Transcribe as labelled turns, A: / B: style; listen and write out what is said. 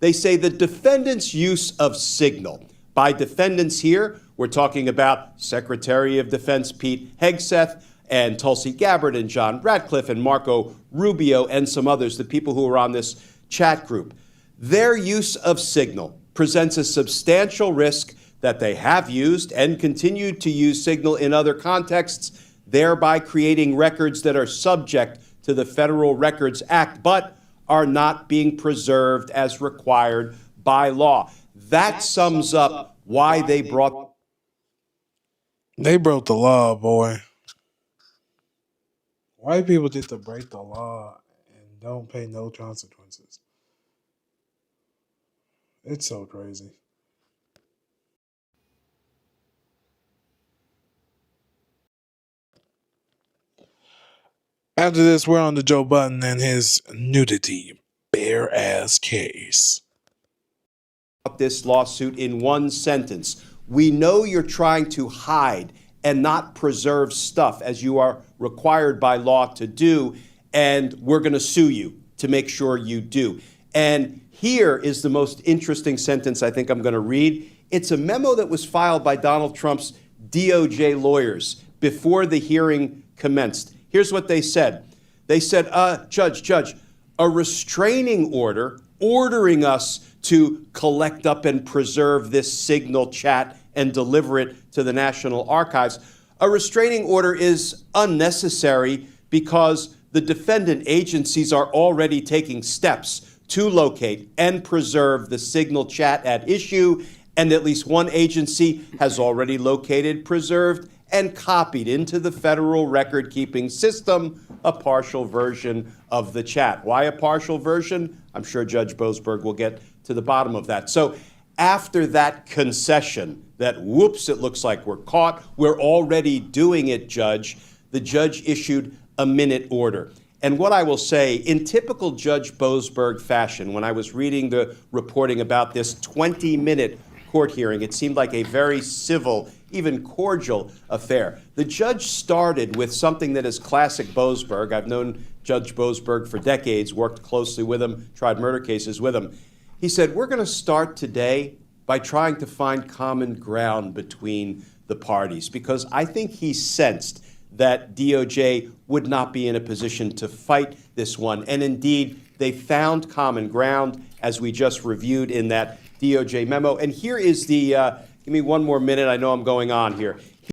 A: They say the defendant's use of signal. By defendants here, we're talking about Secretary of Defense Pete Hegseth and Tulsi Gabbard and John Ratcliffe and Marco Rubio and some others, the people who are on this chat group. Their use of signal presents a substantial risk that they have used and continue to use signal in other contexts, thereby creating records that are subject to the Federal Records Act, but are not being preserved as required by law. That sums up why they brought...
B: They broke the law, boy. White people get to break the law and don't pay no consequences. It's so crazy. After this, we're on to Joe Budden and his nudity bare ass case.
A: This lawsuit in one sentence. We know you're trying to hide and not preserve stuff as you are required by law to do, and we're going to sue you to make sure you do. And here is the most interesting sentence I think I'm going to read. It's a memo that was filed by Donald Trump's DOJ lawyers before the hearing commenced. Here's what they said. They said, Judge, a restraining order ordering us to collect up and preserve this signal chat and deliver it to the National Archives. A restraining order is unnecessary because the defendant agencies are already taking steps to locate and preserve the signal chat at issue, and at least one agency has already located, preserved, and copied into the federal record-keeping system a partial version of the chat. Why a partial version? I'm sure Judge Boasberg will get to the bottom of that. So after that concession that, whoops, it looks like we're caught, we're already doing it, Judge, the judge issued a minute order. And what I will say, in typical Judge Boasberg fashion, when I was reading the reporting about this 20-minute court hearing, it seemed like a very civil, even cordial affair. The judge started with something that is classic Boasberg. I've known Judge Boasberg for decades, worked closely with him, tried murder cases with him. He said, we're going to start today by trying to find common ground between the parties, because I think he sensed that DOJ would not be in a position to fight this one. And indeed, they found common ground, as we just reviewed in that DOJ memo. And here is the, give me one more minute, I know I'm going on here.